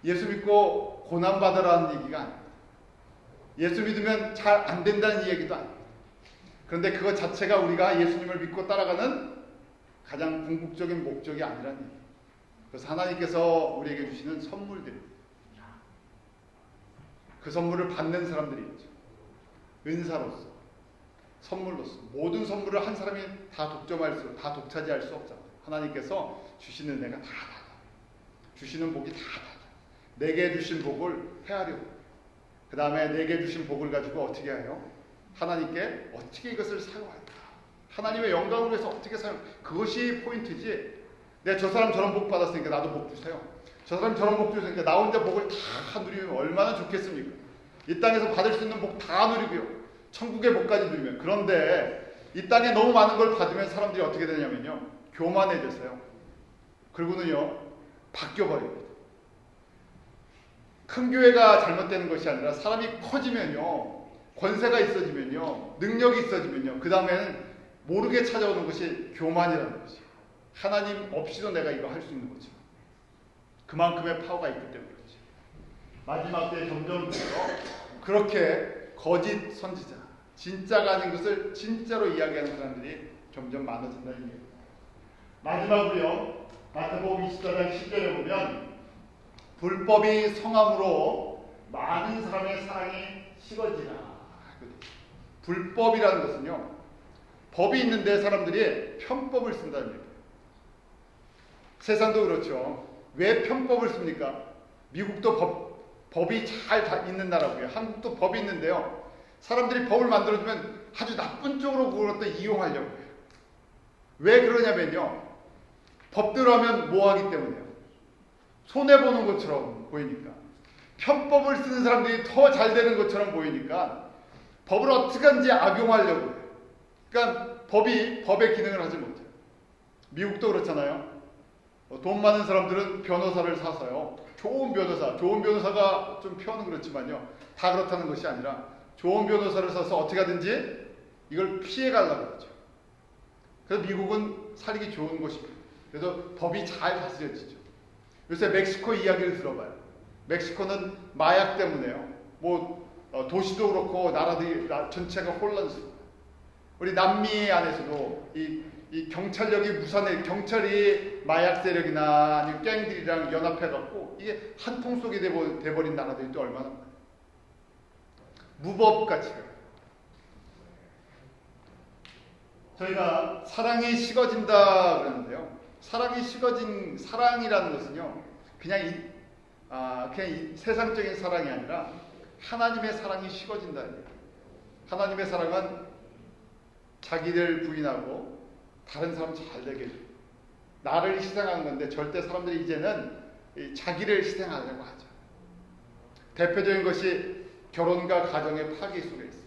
S1: 예수 믿고 고난받으라는 얘기가 아닙니다. 예수 믿으면 잘 안 된다는 얘기도 아닙니다. 그런데 그것 자체가 우리가 예수님을 믿고 따라가는 가장 궁극적인 목적이 아니라는 얘기예요. 그래서 하나님께서 우리에게 주시는 선물들입니다. 그 선물을 받는 사람들이 있죠. 은사로서, 선물로서. 모든 선물을 한 사람이 다 독차지할 수 없잖아요. 하나님께서 주시는 은혜가 다 달라. 주시는 복이 다 달라. 내게 주신 복을 헤아려고. 그 다음에 내게 주신 복을 가지고 어떻게 해요? 하나님께 어떻게 이것을 사용할까? 하나님의 영광을 위해서 어떻게 사용? 그것이 포인트지. 내가 저 사람 저런 복 받았으니까 나도 복 주세요. 저 사람 저런 복 주니까 나 혼자 복을 다 누리면 얼마나 좋겠습니까? 이 땅에서 받을 수 있는 복 다 누리고요. 천국의 복까지 누리면. 그런데 이 땅에 너무 많은 걸 받으면 사람들이 어떻게 되냐면요. 교만해져서요. 그리고는요. 바뀌어버립니다. 큰 교회가 잘못되는 것이 아니라 사람이 커지면요. 권세가 있어지면요. 능력이 있어지면요. 그 다음에는 모르게 찾아오는 것이 교만이라는 것이에요. 하나님 없이도 내가 이거 할 수 있는 거죠. 그만큼의 파워가 있기 때문에 그렇죠. 마지막 때에 점점 그렇게 거짓 선지자, 진짜가 아닌 것을 진짜로 이야기하는 사람들이 점점 많아진다는 얘기입니다. 마지막으로요. 마태복음 24장 10절에 보면 불법이 성함으로 많은 사람의 사랑이 식어지라. 불법이라는 것은요. 법이 있는데 사람들이 편법을 쓴다는 얘기예요. 세상도 그렇죠. 왜 편법을 씁니까? 미국도 법이 잘 있는 나라고요. 한국도 법이 있는데요. 사람들이 법을 만들어주면 아주 나쁜 쪽으로 그걸 또 이용하려고 해요. 왜 그러냐면요. 법대로 하면 뭐 하기 때문에요. 손해보는 것처럼 보이니까. 편법을 쓰는 사람들이 더 잘 되는 것처럼 보이니까 법을 어떻게든지 악용하려고 해요. 그러니까 법의 기능을 하지 못해요. 미국도 그렇잖아요. 돈 많은 사람들은 변호사를 사서요. 좋은 변호사가 좀 표현은 그렇지만요. 다 그렇다는 것이 아니라 좋은 변호사를 사서 어떻게 하든지 이걸 피해가려고 하죠. 그래서 미국은 살기 좋은 곳입니다. 그래서 법이 잘 다스려지죠. 요새 멕시코 이야기를 들어봐요. 멕시코는 마약 때문에요. 도시도 그렇고 나라들이 전체가 혼란스러워요. 우리 남미 안에서도 이 경찰이 마약 세력이나 아니면 갱들이랑 연합해갖고 이게 한통 속에 돼버린 나라들이 또 얼마나 많아요. 무법같이. 저희가 사랑이 식어진다 그러는데요. 사랑이라는 것은요, 그냥 이 세상적인 사랑이 아니라 하나님의 사랑이 식어진다는 얘기예요. 하나님의 사랑은 자기를 부인하고 다른 사람 잘 되게 해줘요. 나를 희생한 건데 절대 사람들이 이제는 자기를 희생하려고 하죠. 대표적인 것이 결혼과 가정의 파괴 속에 있어요.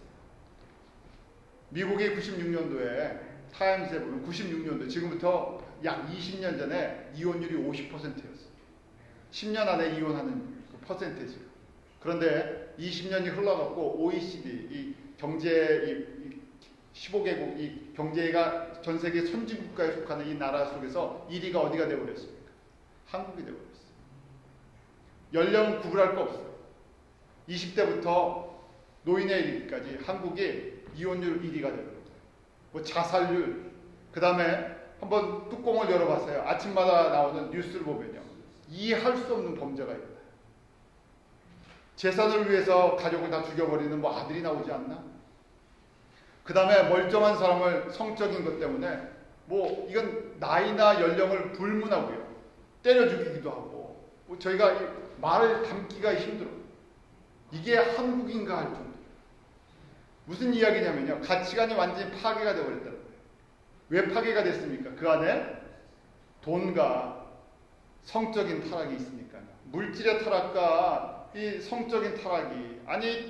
S1: 미국이 96년도에 타임스에 보면 96년도 지금부터 약 20년 전에 이혼율이 50%였어요. 10년 안에 이혼하는 그 퍼센테이지가. 그런데 20년이 흘러갔고 OECD 이 경제 15개국 이 경제가 전 세계 선진국가에 속하는 이 나라 속에서 1위가 어디가 되어버렸습니까? 한국이 되어버렸어요. 연령 구분할 거 없어요. 20대부터 노인에 이르기까지 한국이 이혼율 1위가 되어버렸어요. 자살률, 그 다음에 한번 뚜껑을 열어봤어요. 아침마다 나오는 뉴스를 보면요. 이해할 수 없는 범죄가 있다. 재산을 위해서 가족을 다 죽여버리는 아들이 나오지 않나? 그 다음에 멀쩡한 사람을 성적인 것 때문에 이건 나이나 연령을 불문하고요. 때려 죽이기도 하고 저희가 말을 담기가 힘들어요. 이게 한국인가 할 정도로. 무슨 이야기냐면요. 가치관이 완전히 파괴가 되어버렸다는 거예요. 왜 파괴가 됐습니까? 그 안에 돈과 성적인 타락이 있으니까요. 물질의 타락과 이 성적인 타락이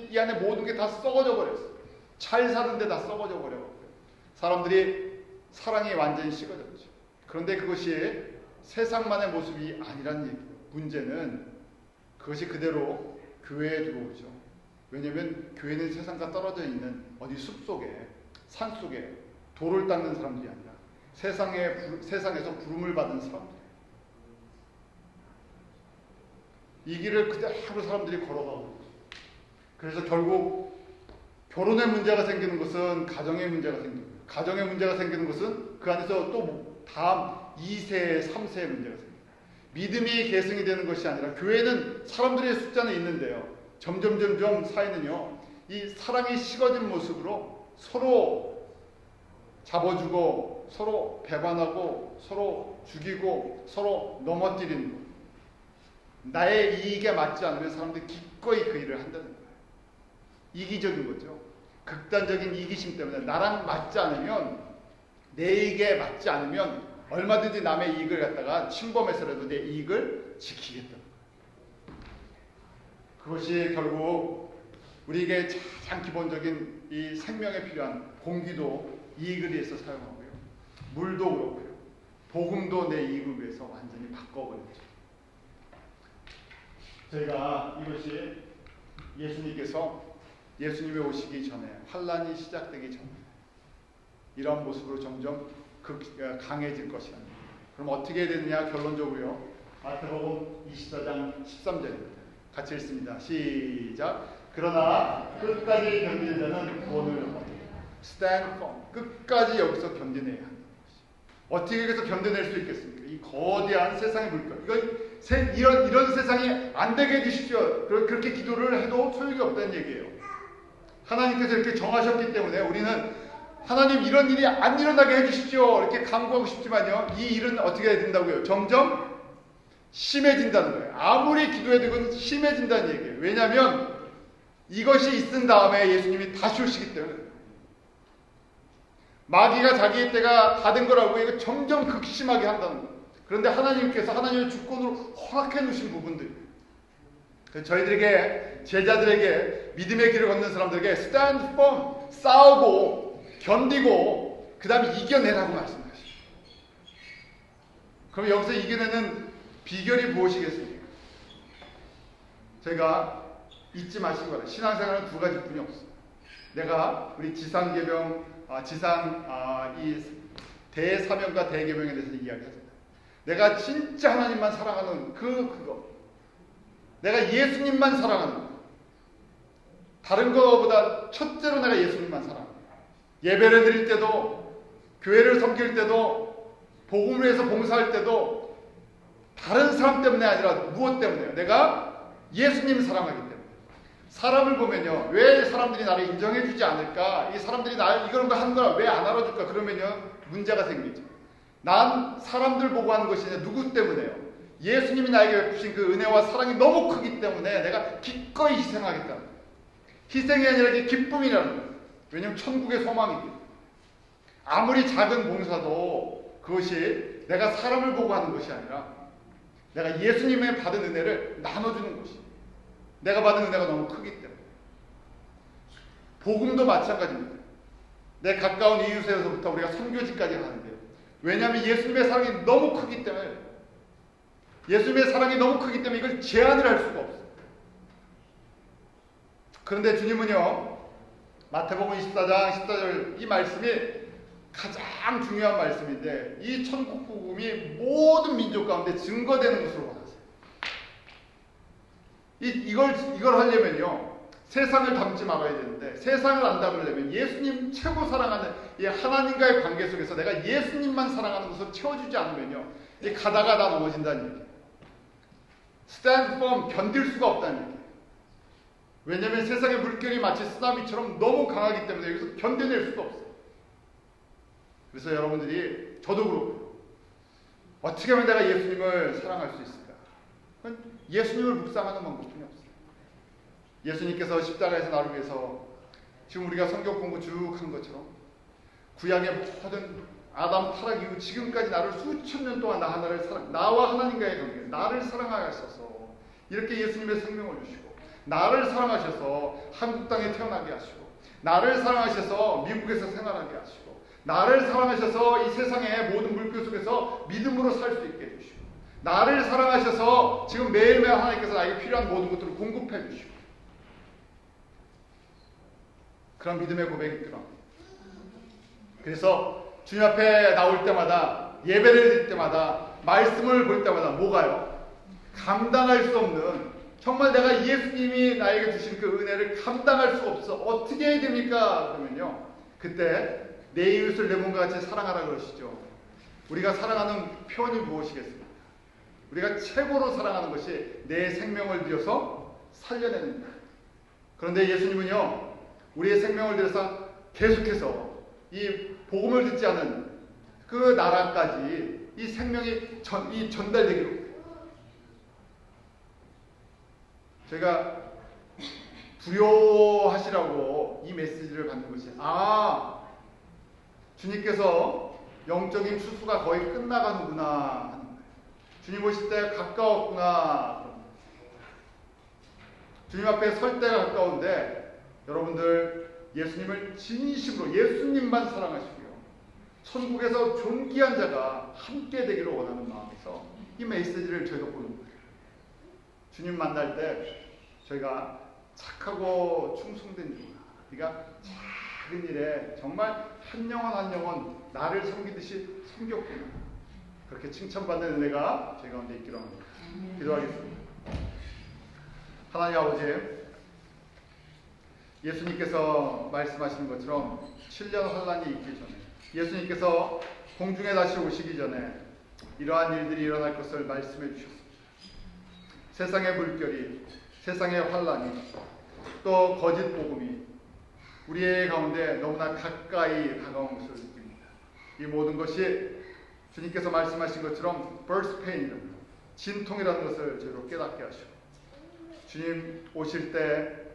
S1: 이 안에 모든 게 다 썩어져 버렸어요. 잘 사는데 다 썩어져 버려갖고요. 사람들이 사랑이 완전히 식어졌죠. 그런데 그것이 세상만의 모습이 아니라는 얘기예요. 문제는 그것이 그대로 교회에 들어오죠. 왜냐하면 교회는 세상과 떨어져 있는 어디 숲속에 산속에 돌을 닦는 사람들이 아니라 세상에서 부름을 받은 사람들이에요. 이 길을 그대로 사람들이 걸어가고 있어요. 그래서 결국 결혼의 문제가 생기는 것은 가정의 문제가 생기는 거예요. 가정의 문제가 생기는 것은 그 안에서 또 다음 2세, 3세의 문제가 생겨요. 믿음이 계승이 되는 것이 아니라 교회는 사람들의 숫자는 있는데요. 점점 사회는요. 이 사랑이 식어진 모습으로 서로 잡아주고 서로 배반하고 서로 죽이고 서로 넘어뜨리는 거예요. 나의 이익에 맞지 않으면 사람들이 기꺼이 그 일을 한다는 거예요. 이기적인 거죠. 극단적인 이기심 때문에 나랑 맞지 않으면 내 이익에 맞지 않으면 얼마든지 남의 이익을 갖다가 침범해서라도 내 이익을 지키겠다. 그것이 결국 우리에게 가장 기본적인 이 생명에 필요한 공기도 이익을 위해서 사용하고요. 물도 그렇고요. 복음도 내 이익을 위해서 완전히 바꿔버렸죠. 저희가 이것이 예수님이 오시기 전에 환란이 시작되기 전에 이런 모습으로 점점 강해질 것이다. 그럼 어떻게 되느냐? 결론적으로요. 마태복음 24장 13절입니다. 같이 읽습니다. 시작. 그러나 끝까지 견디는 자는 구원을 얻으리라. Stand firm. 끝까지 여기서 견뎌내야 합니다. 어떻게 해서 견뎌낼 수 있겠습니까? 이 거대한 세상의 물결. 이런 세상이 안 되게 해주십시오. 그렇게 기도를 해도 소용이 없다는 얘기예요. 하나님께서 이렇게 정하셨기 때문에 우리는 하나님 이런 일이 안 일어나게 해주십시오. 이렇게 간구하고 싶지만요. 이 일은 어떻게 된다고요? 점점 심해진다는 거예요. 아무리 기도해도 심해진다는 얘기예요. 왜냐하면 이것이 있은 다음에 예수님이 다시 오시기 때문에 마귀가 자기의 때가 다 된 거라고 이거 점점 극심하게 한다는 거예요. 그런데 하나님께서 하나님의 주권으로 허락해 놓으신 부분들, 저희들에게, 제자들에게, 믿음의 길을 걷는 사람들에게 stand firm, 싸우고 견디고 그 다음에 이겨내라고 말씀하시죠. 그럼 여기서 이겨내는 비결이 무엇이겠습니까? 제가 잊지 마시기 바랍니다. 신앙생활은 두 가지뿐이 없어요. 내가 우리 이 대사명과 대계명에 대해서 이야기하잖아요. 내가 진짜 하나님만 사랑하는 그거. 내가 예수님만 사랑하는 거. 다른 거보다 첫째로 내가 예수님만 사랑합니다. 예배를 드릴 때도, 교회를 섬길 때도, 복음을 위해서 봉사할 때도 다른 사람 때문에 아니라 무엇 때문에요? 내가 예수님 사랑하기 때문에. 사람을 보면요, 왜 사람들이 나를 인정해주지 않을까? 이 사람들이 나를 이런 거 하는 거라 왜 안 알아줄까? 그러면요, 문제가 생기죠. 난 사람들 보고 하는 것이 아니라 누구 때문에요? 예수님이 나에게 베푸신 그 은혜와 사랑이 너무 크기 때문에 내가 기꺼이 희생하겠다. 희생이 아니라 이게 기쁨이라는 거예요. 왜냐하면 천국의 소망이기 때문에. 아무리 작은 봉사도 그것이 내가 사람을 보고 하는 것이 아니라 내가 예수님의 받은 은혜를 나눠주는 것이, 내가 받은 은혜가 너무 크기 때문에. 복음도 마찬가지입니다. 내 가까운 이웃에서부터 우리가 선교지까지 가는데요. 왜냐하면 예수님의 사랑이 너무 크기 때문에, 예수님의 사랑이 너무 크기 때문에 이걸 제한을 할 수가 없어요. 그런데 주님은요, 마태복음 24장 14절 이 말씀이 가장 중요한 말씀인데, 이 천국 복음이 모든 민족 가운데 증거되는 것으로 받았어요. 이걸 하려면요, 세상을 닮지 말아야 되는데, 세상을 안 닮으려면 예수님 최고 사랑하는 이 하나님과의 관계 속에서 내가 예수님만 사랑하는 것을 채워주지 않으면요, 이 가다가 다 넘어진다는 얘기예요. stand firm, 견딜 수가 없다는 얘기예요. 왜냐하면 세상의 물결이 마치 쓰나미처럼 너무 강하기 때문에 여기서 견뎌낼 수가 없어요. 그래서 여러분들이, 저도 그렇고, 어떻게 하면 내가 예수님을 사랑할 수 있을까? 그건 예수님을 묵상하는 방법뿐이 없어요. 예수님께서 십자가에서 나를 위해서, 지금 우리가 성경 공부 쭉 한 것처럼 구약의 모든 아담 타락 이후 지금까지 나를 수천 년 동안 나와 하나님과의 관계, 나를 사랑하셔서 이렇게 예수님의 생명을 주시고, 나를 사랑하셔서 한국 땅에 태어나게 하시고, 나를 사랑하셔서 미국에서 생활하게 하시고, 나를 사랑하셔서 이 세상의 모든 물결 속에서 믿음으로 살 수 있게 해주시고, 나를 사랑하셔서 지금 매일매일 하나님께서 나에게 필요한 모든 것들을 공급해 주시고, 그런 믿음의 고백이 필요합니다. 그래서 주님 앞에 나올 때마다, 예배를 드릴 때마다, 말씀을 볼 때마다 뭐가요? 감당할 수 없는, 정말 내가 예수님이 나에게 주신 그 은혜를 감당할 수 없어. 어떻게 해야 됩니까? 그러면요, 그때 내 이웃을 내 몸과 같이 사랑하라 그러시죠. 우리가 사랑하는 표현이 무엇이겠습니까? 우리가 최고로 사랑하는 것이 내 생명을 들여서 살려내는 것. 그런데 예수님은요, 우리의 생명을 들여서 계속해서 이 복음을 듣지 않은 그 나라까지 이 생명이 전달되기로. 제가 두려워하시라고 이 메시지를 받는 것이, 주님께서 영적인 추수가 거의 끝나가는구나 하는 거예요. 주님 오실 때가 가까웠구나. 주님 앞에 설 때가 가까운데, 여러분들 예수님을 진심으로, 예수님만 사랑하시고요, 천국에서 존귀한 자가 함께 되기를 원하는 마음에서 이 메시지를 저희가 보는 거예요. 주님 만날 때 저희가 착하고 충성된 자, 네가 작은 일에 정말 한 영혼 한 영혼 나를 섬기듯이 섬겼구나, 그렇게 칭찬받는 은혜가 저희 가운데 있기로 합니다. 기도하겠습니다. 하나님 아버지, 예수님께서 말씀하시는 것처럼 7년 환란이 있기 전에, 예수님께서 공중에 다시 오시기 전에 이러한 일들이 일어날 것을 말씀해 주셨습니다. 세상의 물결이, 세상의 환란이, 또 거짓 복음이, 우리의 가운데 너무나 가까이 다가온 것을 느낍니다. 이 모든 것이 주님께서 말씀하신 것처럼 birth pain, 진통이라는 것을 저희로 깨닫게 하시고, 주님 오실 때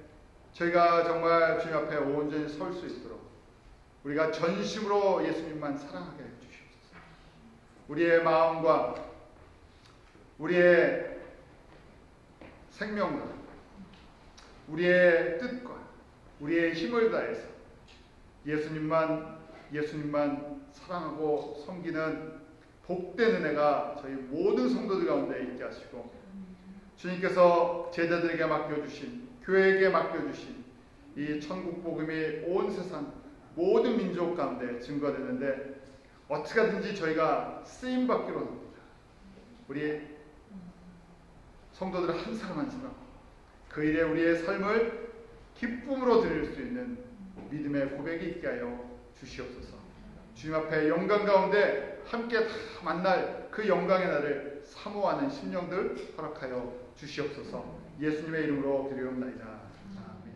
S1: 저희가 정말 주님 앞에 온전히 설 수 있도록 우리가 전심으로 예수님만 사랑하게 해주시옵소서. 우리의 마음과 우리의 생명과 우리의 뜻과 우리의 힘을 다해서 예수님만 사랑하고 섬기는 복된 은혜가 저희 모든 성도들 가운데 있게 하시고, 주님께서 제자들에게 맡겨주신, 교회에게 맡겨주신 이 천국 복음이 온 세상 모든 민족 가운데 증거되는데 어떻게 하든지 저희가 쓰임받기로 합니다. 우리 성도들 한 사람 한 사람 그 일에 우리의 삶을 기쁨으로 드릴 수 있는 믿음의 고백이 있게 하여 주시옵소서. 주님 앞에 영광 가운데 함께 다 만날 그 영광의 날을 사모하는 심령들 허락하여 주시옵소서. 예수님의 이름으로 기도하옵나이다. 아멘.